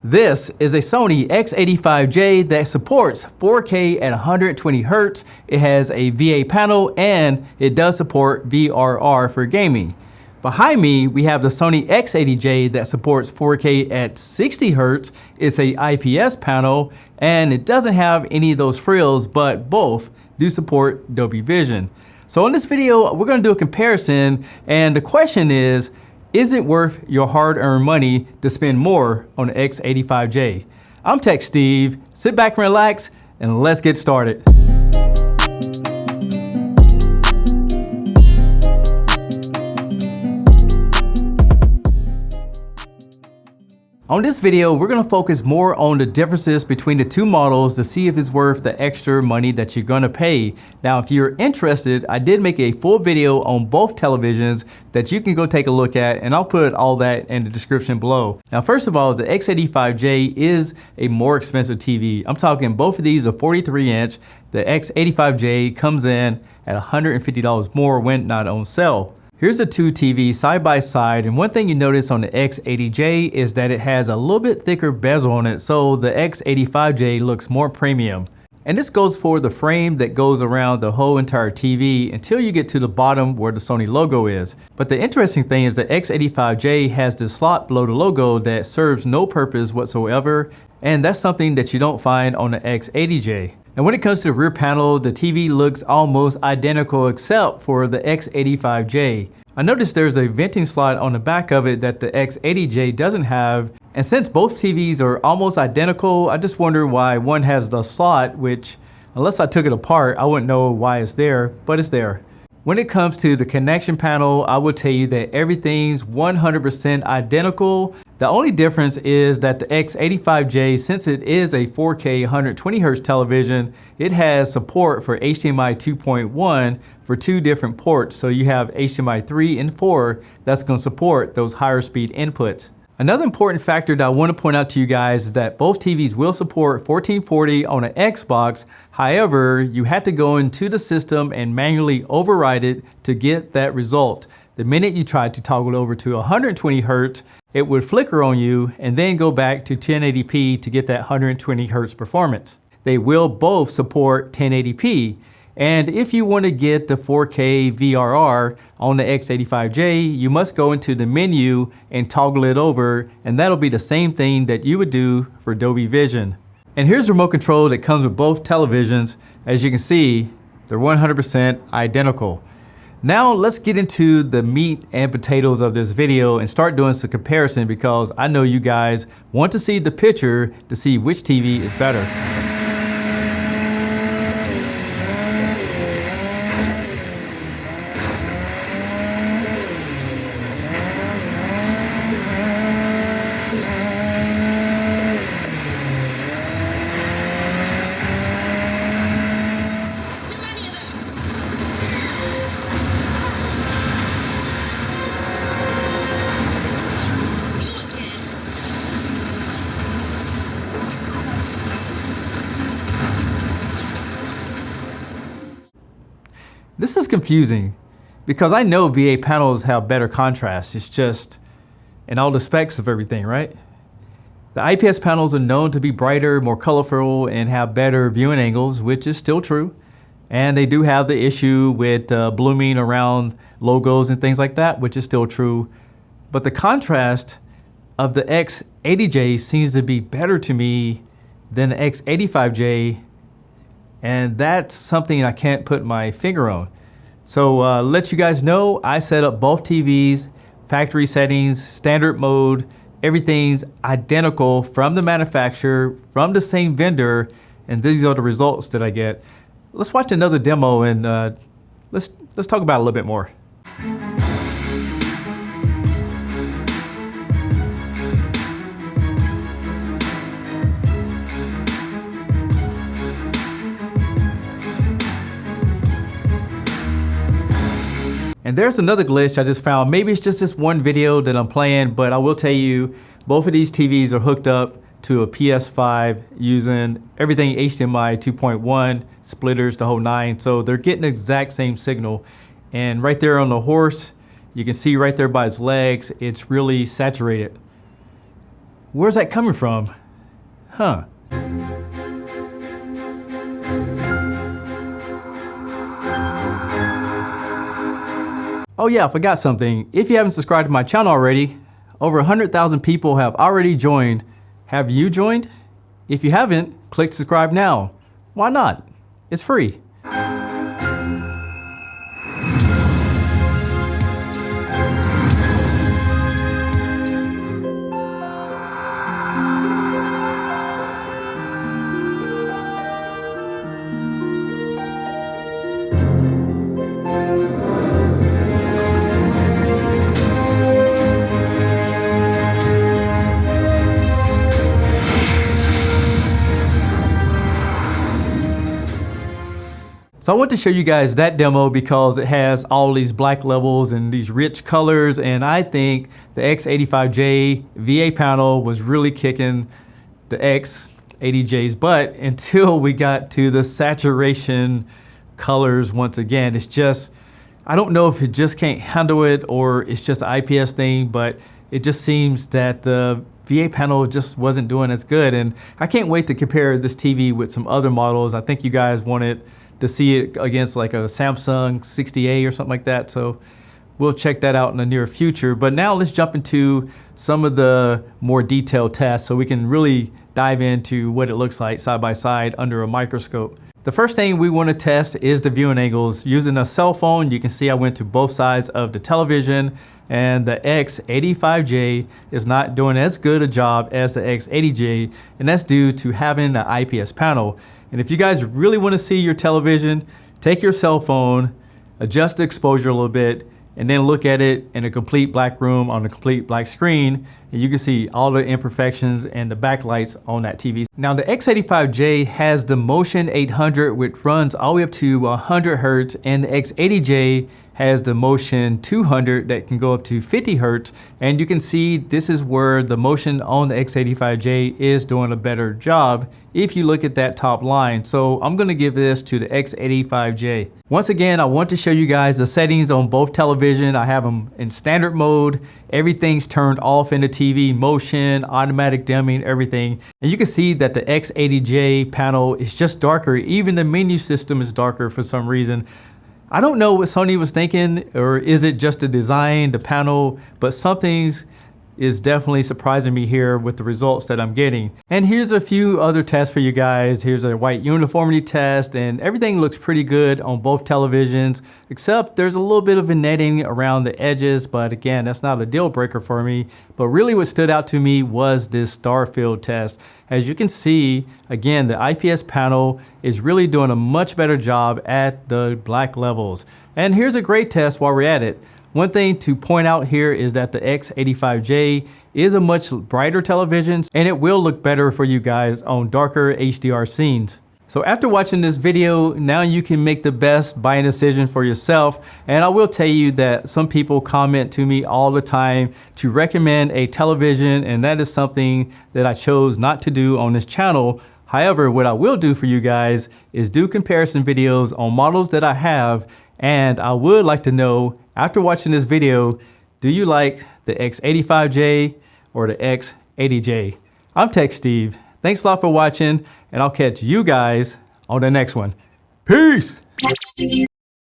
This is a Sony X85J that supports 4K at 120 Hz. It has a VA panel and it does support VRR for gaming. Behind me, we have the Sony X80J that supports 4K at 60 Hz. It's a IPS panel and it doesn't have any of those frills, but both do support Dolby Vision. So in this video, we're going to do a comparison, and the question is it worth your hard-earned money to spend more on the X85J? I'm Tech Steve. Sit back and relax, and let's get started. On this video, we're going to focus more on the differences between the two models to see if it's worth the extra money that you're going to pay. Now, if you're interested, I did make a full video on both televisions that you can go take a look at, and I'll put all that in the description below. Now, first of all, the X85J is a more expensive TV. I'm talking both of these are 43-inch. The X85J comes in at $150 more when not on sale. Here's the two TVs side by side, and one thing you notice on the X80J is that it has a little bit thicker bezel on it, so the X85J looks more premium. And this goes for the frame that goes around the whole entire TV until you get to the bottom where the Sony logo is. But the interesting thing is the X85J has this slot below the logo that serves no purpose whatsoever, and that's something that you don't find on the X80J. And when it comes to the rear panel, the TV looks almost identical except for the X85J. I noticed there's a venting slot on the back of it that the X80J doesn't have. And since both TVs are almost identical, I just wonder why one has the slot, which unless I took it apart, I wouldn't know why it's there, but it's there. When it comes to the connection panel, I will tell you that everything's 100% identical. The only difference is that the X85J, since it is a 4K 120 Hz television, it has support for HDMI 2.1 for two different ports. So you have HDMI 3 and 4 that's going to support those higher speed inputs. Another important factor that I want to point out to you guys is that both TVs will support 1440 on an Xbox. However, you have to go into the system and manually override it to get that result. The minute you try to toggle over to 120 Hz, it would flicker on you and then go back to 1080p to get that 120 Hz performance. They will both support 1080p. And if you want to get the 4K VRR on the X85J, you must go into the menu and toggle it over, and that'll be the same thing that you would do for Dolby Vision. And here's the remote control that comes with both televisions. As you can see, they're 100% identical. Now let's get into the meat and potatoes of this video and start doing some comparison, because I know you guys want to see the picture to see which TV is better. This is confusing because I know VA panels have better contrast. It's just in all the specs of everything, right? The IPS panels are known to be brighter, more colorful, and have better viewing angles, which is still true. And they do have the issue with blooming around logos and things like that, which is still true. But the contrast of the X80J seems to be better to me than the X85J. And that's something I can't put my finger on. So let you guys know, I set up both TVs, factory settings, standard mode, everything's identical from the manufacturer, from the same vendor, and these are the results that I get. Let's watch another demo and let's talk about it a little bit more. And there's another glitch I just found. Maybe it's just this one video that I'm playing, but I will tell you, both of these TVs are hooked up to a PS5 using everything HDMI 2.1, splitters, the whole nine. So they're getting the exact same signal. And right there on the horse, You can see right there by its legs, it's really saturated. Where's that coming from? Huh. Oh yeah, I forgot something. If you haven't subscribed to my channel already, over 100,000 people have already joined. Have you joined? If you haven't, click subscribe now. Why not? It's free. So I want to show you guys that demo because it has all these black levels and these rich colors, and I think the X85J VA panel was really kicking the X80J's butt until we got to the saturation colors once again. It's just, I don't know if it just can't handle it or it's just an IPS thing, but it just seems that the VA panel just wasn't doing as good. And I can't wait to compare this TV with some other models. I think you guys wanted to see it against like a Samsung 60A or something like that. So we'll check that out in the near future. But now let's jump into some of the more detailed tests so we can really dive into what it looks like side by side under a microscope. The first thing we want to test is the viewing angles. Using a cell phone, you can see I went to both sides of the television, and the X85J is not doing as good a job as the X80J, and that's due to having an IPS panel. And if you guys really want to see your television, take your cell phone, adjust the exposure a little bit, and then look at it in a complete black room on a complete black screen, and you can see all the imperfections and the backlights on that TV. Now the X85J has the Motion 800, which runs all the way up to 100 Hertz, and the X80J has the Motion 200 that can go up to 50 Hertz. And you can see this is where the motion on the X85J is doing a better job if you look at that top line. So I'm gonna give this to the X85J. Once again, I want to show you guys the settings on both television. I have them in standard mode. Everything's turned off in the TV, motion, automatic dimming, everything. And you can see that the X80J panel is just darker. Even the menu system is darker for some reason. I don't know what Sony was thinking, or is it just the design, the panel, but something's is definitely surprising me here with the results that I'm getting. And here's a few other tests for you guys. Here's a white uniformity test, and everything looks pretty good on both televisions, except there's a little bit of vignetting around the edges, but again, that's not a deal breaker for me. But really what stood out to me was this star field test. As you can see, again, the IPS panel is really doing a much better job at the black levels. And here's a great test while we're at it. One thing to point out here is that the X85J is a much brighter television, and it will look better for you guys on darker HDR scenes. So after watching this video, now you can make the best buying decision for yourself. And I will tell you that some people comment to me all the time to recommend a television, and that is something that I chose not to do on this channel. However, what I will do for you guys is do comparison videos on models that I have. And I would like to know, after watching this video, do you like the X85J or the X80J? I'm Tech Steve. Thanks a lot for watching, and I'll catch you guys on the next one. Peace!